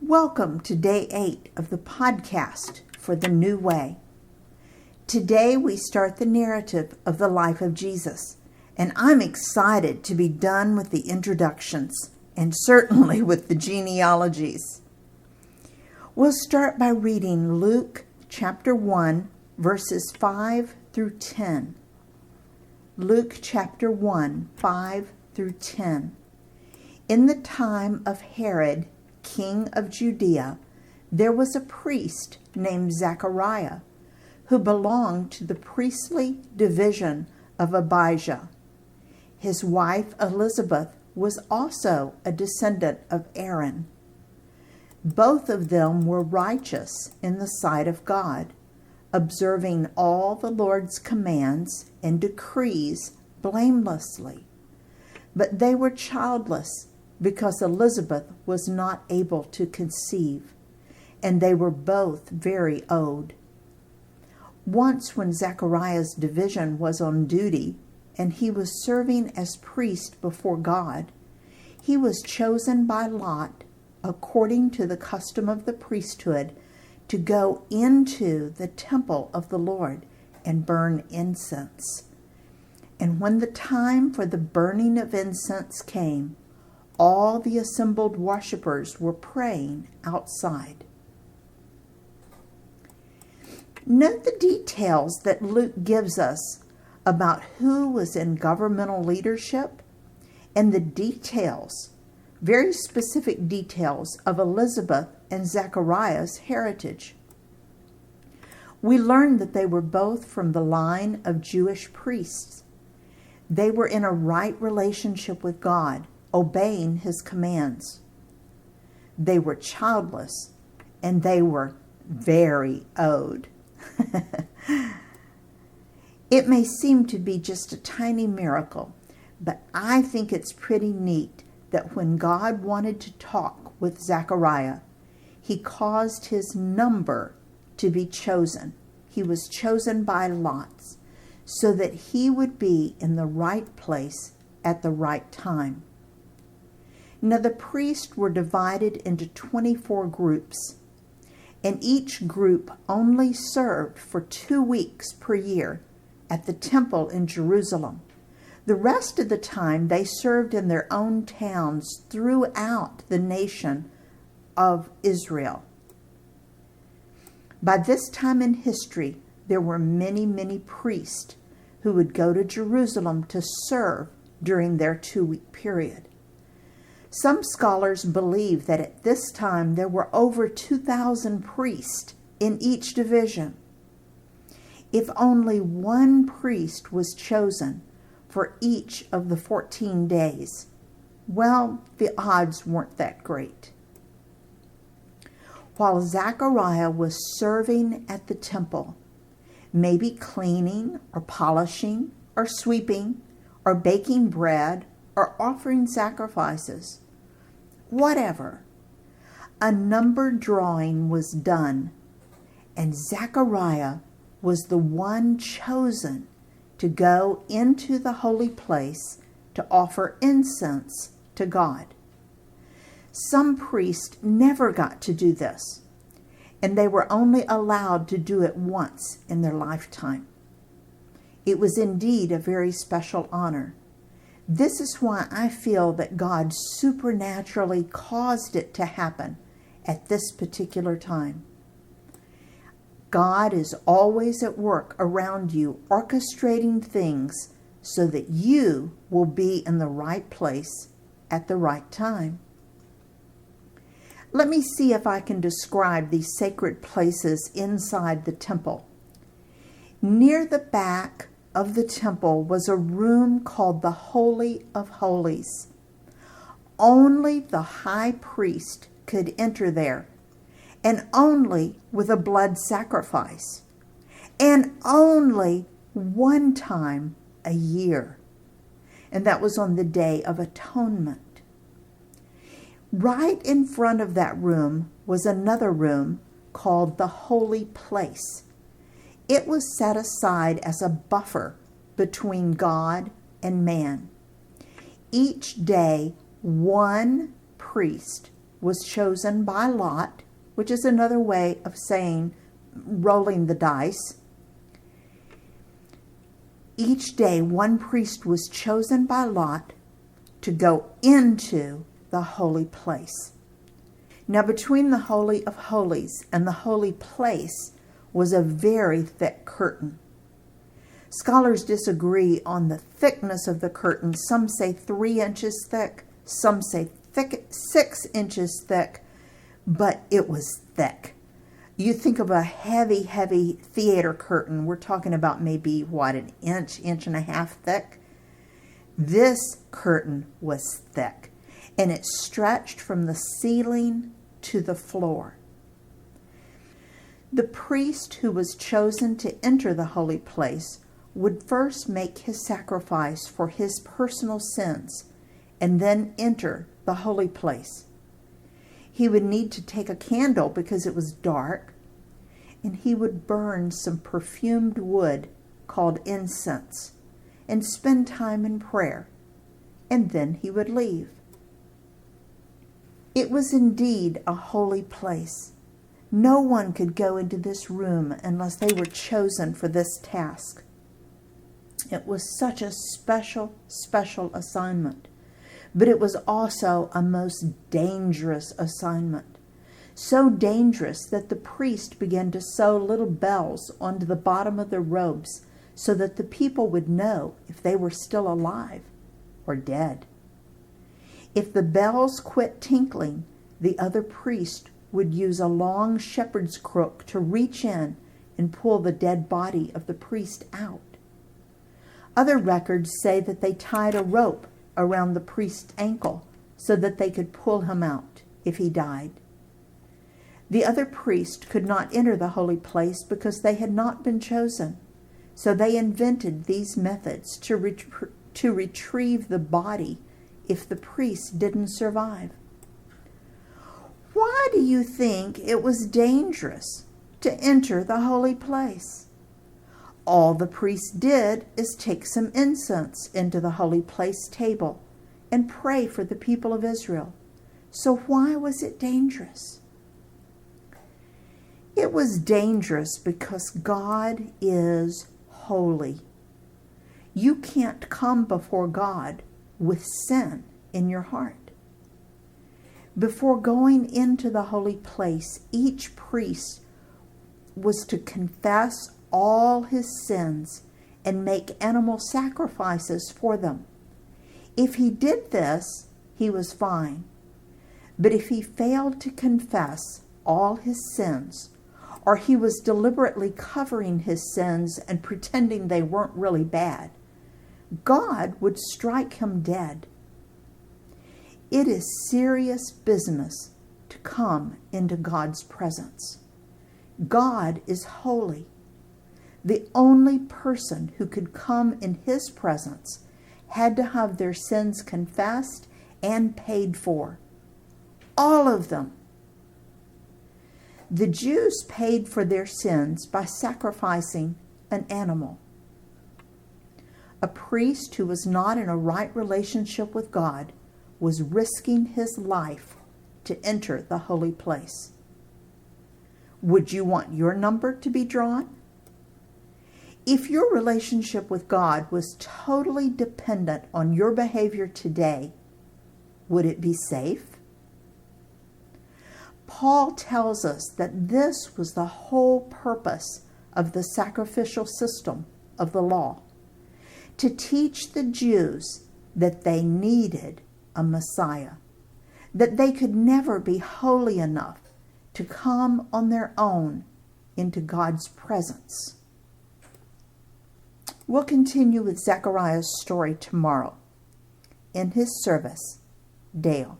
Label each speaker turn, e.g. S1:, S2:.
S1: Welcome to day 8 of the podcast for the New Way. Today we start the narrative of the life of Jesus, and I'm excited to be done with the introductions and certainly with the genealogies. We'll start by reading Luke chapter 1, verses 5 through 10. Luke chapter 1, 5 through 10. In the time of Herod, king of Judea, there was a priest named Zechariah, who belonged to the priestly division of Abijah. His wife Elizabeth was also a descendant of Aaron. Both of them were righteous in the sight of God, observing all the Lord's commands and decrees blamelessly. But they were childless because Elizabeth was not able to conceive, and they were both very old. Once when Zechariah's division was on duty and he was serving as priest before God, he was chosen by lot, according to the custom of the priesthood, to go into the temple of the Lord and burn incense. And when the time for the burning of incense came, all the assembled worshipers were praying outside. Note the details that Luke gives us about who was in governmental leadership and the details, very specific details, of Elizabeth and Zechariah's heritage. We learn that they were both from the line of Jewish priests. They were in a right relationship with God, obeying his commands. They were childless, and they were very old. It may seem to be just a tiny miracle, but I think it's pretty neat that when God wanted to talk with Zechariah, he caused his number to be chosen. He was chosen by lots so that he would be in the right place at the right time. Now the priests were divided into 24 groups, and each group only served for 2 weeks per year at the temple in Jerusalem. The rest of the time they served in their own towns throughout the nation of Israel. By this time in history, there were many priests who would go to Jerusalem to serve during their 2-week period. Some scholars believe that at this time there were over 2,000 priests in each division. If only one priest was chosen for each of the 14 days, well, the odds weren't that great. While Zechariah was serving at the temple, maybe cleaning or polishing or sweeping or baking bread or offering sacrifices, whatever, a number drawing was done, and Zechariah was the one chosen to go into the holy place to offer incense to God. Some priests never got to do this, and they were only allowed to do it once in their lifetime. It was indeed a very special honor. This is why I feel that God supernaturally caused it to happen at this particular time. God is always at work around you, orchestrating things so that you will be in the right place at the right time. Let me see if I can describe these sacred places inside the temple. Near the back of the temple was a room called the Holy of Holies. Only the high priest could enter there, and only with a blood sacrifice, and only one time a year, and that was on the Day of Atonement. Right in front of that room was another room called the Holy Place. It was set aside as a buffer between God and man. Each day, one priest was chosen by lot, which is another way of saying rolling the dice. Each day, one priest was chosen by lot to go into the holy place. Now, between the Holy of Holies and the holy place was a very thick curtain. Scholars disagree on the thickness of the curtain. Some say 3 inches thick, some say 6 inches thick, but it was thick. You think of a heavy, heavy theater curtain, we're talking about maybe, an inch and a half thick? This curtain was thick, and it stretched from the ceiling to the floor. The priest who was chosen to enter the holy place would first make his sacrifice for his personal sins and then enter the holy place. He would need to take a candle because it was dark, and he would burn some perfumed wood called incense and spend time in prayer, and then he would leave. It was indeed a holy place. No one could go into this room unless they were chosen for this task. It was such a special assignment, but it was also a most dangerous assignment. So dangerous that the priest began to sew little bells onto the bottom of their robes so that the people would know if they were still alive or dead. If the bells quit tinkling, the other priest would use a long shepherd's crook to reach in and pull the dead body of the priest out. Other records say that they tied a rope around the priest's ankle so that they could pull him out if he died. The other priest could not enter the holy place because they had not been chosen, so they invented these methods to retrieve the body if the priest didn't survive. Why do you think it was dangerous to enter the holy place? All the priest did is take some incense into the holy place table and pray for the people of Israel. So why was it dangerous? It was dangerous because God is holy. You can't come before God with sin in your heart. Before going into the holy place, each priest was to confess all his sins and make animal sacrifices for them. If he did this, he was fine. But if he failed to confess all his sins, or he was deliberately covering his sins and pretending they weren't really bad, God would strike him dead. It is serious business to come into God's presence. God is holy. The only person who could come in his presence had to have their sins confessed and paid for. All of them. The Jews paid for their sins by sacrificing an animal. A priest who was not in a right relationship with God was risking his life to enter the holy place. Would you want your number to be drawn? If your relationship with God was totally dependent on your behavior today, would it be safe? Paul tells us that this was the whole purpose of the sacrificial system of the law, to teach the Jews that they needed a Messiah, that they could never be holy enough to come on their own into God's presence. We'll continue with Zechariah's story tomorrow. In his service, Dale.